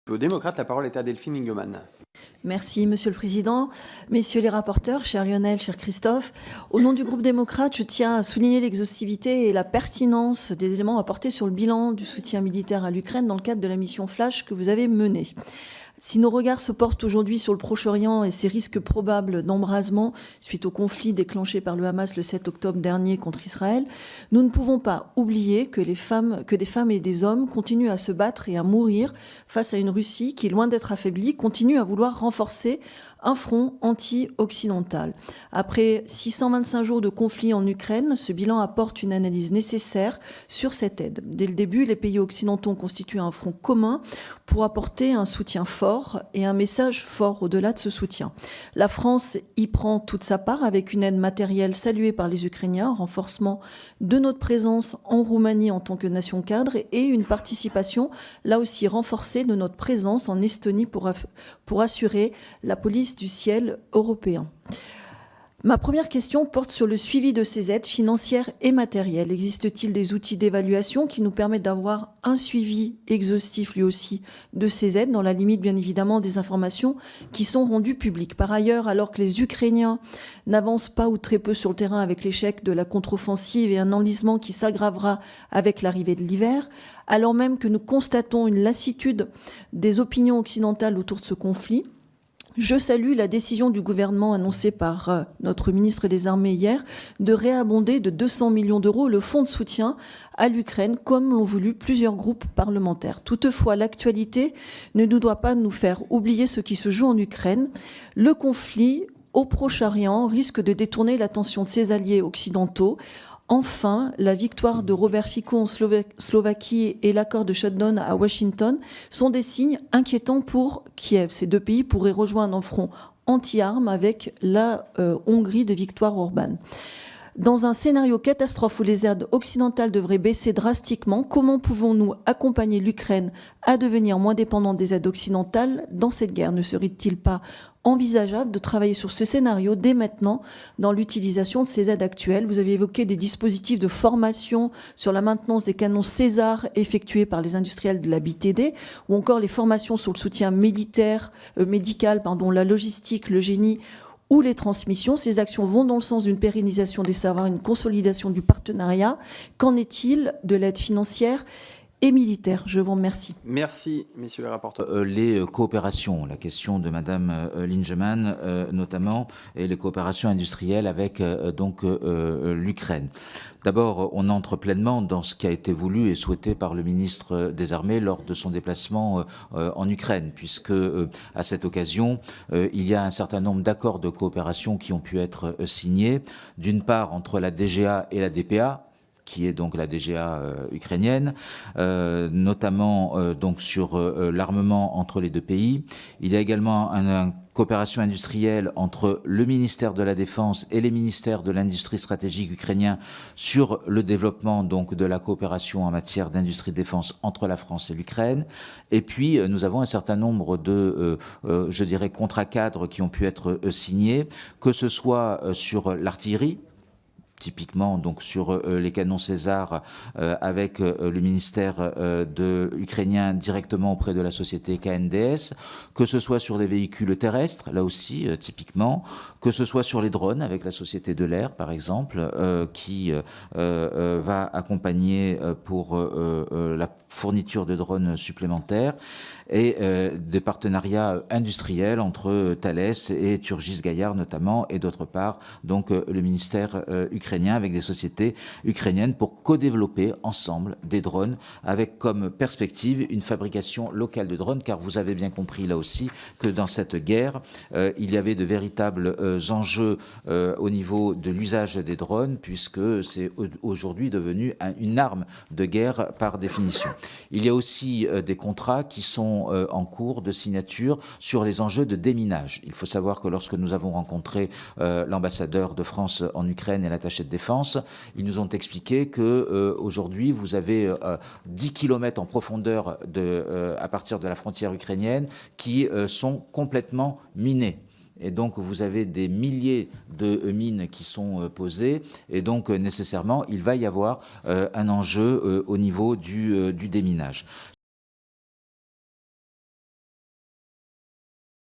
Aux démocrates, la parole est à Delphine Ingemann. Merci, Monsieur le Président. Messieurs les rapporteurs, cher Lionel, cher Christophe, au nom du groupe démocrate, je tiens à souligner l'exhaustivité et la pertinence des éléments apportés sur le bilan du soutien militaire à l'Ukraine dans le cadre de la mission Flash que vous avez menée. Si nos regards se portent aujourd'hui sur le Proche-Orient et ses risques probables d'embrasement suite au conflit déclenché par le Hamas le 7 octobre dernier contre Israël, nous ne pouvons pas oublier que des femmes et des hommes continuent à se battre et à mourir face à une Russie qui, loin d'être affaiblie, continue à vouloir renforcer un front anti-occidental. Après 625 jours de conflit en Ukraine, ce bilan apporte une analyse nécessaire sur cette aide. Dès le début, les pays occidentaux ont constitué un front commun pour apporter un soutien fort et un message fort au-delà de ce soutien. La France y prend toute sa part avec une aide matérielle saluée par les Ukrainiens, renforcement de notre présence en Roumanie en tant que nation cadre et une participation, là aussi renforcée, de notre présence en Estonie pour assurer la police du ciel européen. Ma première question porte sur le suivi de ces aides financières et matérielles. Existe-t-il des outils d'évaluation qui nous permettent d'avoir un suivi exhaustif lui aussi de ces aides, dans la limite bien évidemment des informations qui sont rendues publiques? Par ailleurs, alors que les Ukrainiens n'avancent pas ou très peu sur le terrain avec l'échec de la contre-offensive et un enlisement qui s'aggravera avec l'arrivée de l'hiver, alors même que nous constatons une lassitude des opinions occidentales autour de ce conflit, je salue la décision du gouvernement annoncée par notre ministre des Armées hier de réabonder de 200 millions d'euros le fonds de soutien à l'Ukraine, comme l'ont voulu plusieurs groupes parlementaires. Toutefois, l'actualité ne doit pas nous faire oublier ce qui se joue en Ukraine. Le conflit au Proche-Orient risque de détourner l'attention de ses alliés occidentaux. Enfin, la victoire de Robert Fico en Slovaquie et l'accord de shutdown à Washington sont des signes inquiétants pour Kiev. Ces deux pays pourraient rejoindre un front anti-armes avec la Hongrie de Viktor Orban. Dans un scénario catastrophe où les aides occidentales devraient baisser drastiquement, comment pouvons-nous accompagner l'Ukraine à devenir moins dépendante des aides occidentales dans cette guerre? Ne serait-il pas envisageable de travailler sur ce scénario dès maintenant dans l'utilisation de ces aides actuelles? Vous avez évoqué des dispositifs de formation sur la maintenance des canons César effectués par les industriels de la BITD, ou encore les formations sur le soutien médical, la logistique, le génie ou les transmissions. Ces actions vont dans le sens d'une pérennisation des savoirs, une consolidation du partenariat. Qu'en est-il de l'aide financière et militaire? Je vous remercie. Merci, messieurs les rapporteurs. Les coopérations, la question de Madame Lingemann notamment, et les coopérations industrielles avec l'Ukraine. D'abord, on entre pleinement dans ce qui a été voulu et souhaité par le ministre des Armées lors de son déplacement en Ukraine, puisque à cette occasion, il y a un certain nombre d'accords de coopération qui ont pu être signés, d'une part entre la DGA et la DPA, qui est donc la DGA ukrainienne, notamment donc sur l'armement entre les deux pays. Il y a également une coopération industrielle entre le ministère de la Défense et les ministères de l'industrie stratégique ukrainien sur le développement donc de la coopération en matière d'industrie de défense entre la France et l'Ukraine. Et puis nous avons un certain nombre de, contrats cadres qui ont pu être signés, que ce soit sur l'artillerie, typiquement donc sur les canons César avec le ministère ukrainien directement auprès de la société KNDS, que ce soit sur les véhicules terrestres, là aussi typiquement, que ce soit sur les drones avec la société de l'air par exemple, qui va accompagner pour la fourniture de drones supplémentaires, et des partenariats industriels entre Thales et Turgis Gaillard notamment, et d'autre part donc le ministère ukrainien avec des sociétés ukrainiennes pour co-développer ensemble des drones avec comme perspective une fabrication locale de drones, car vous avez bien compris là aussi que dans cette guerre il y avait de véritables enjeux au niveau de l'usage des drones, puisque c'est aujourd'hui devenu une arme de guerre par définition. Il y a aussi des contrats qui sont en cours de signature sur les enjeux de déminage. Il faut savoir que lorsque nous avons rencontré l'ambassadeur de France en Ukraine et l'attaché de défense, ils nous ont expliqué que aujourd'hui vous avez 10 km en profondeur à partir de la frontière ukrainienne qui sont complètement minés. Et donc vous avez des milliers de mines qui sont posées, et donc nécessairement il va y avoir un enjeu au niveau du déminage.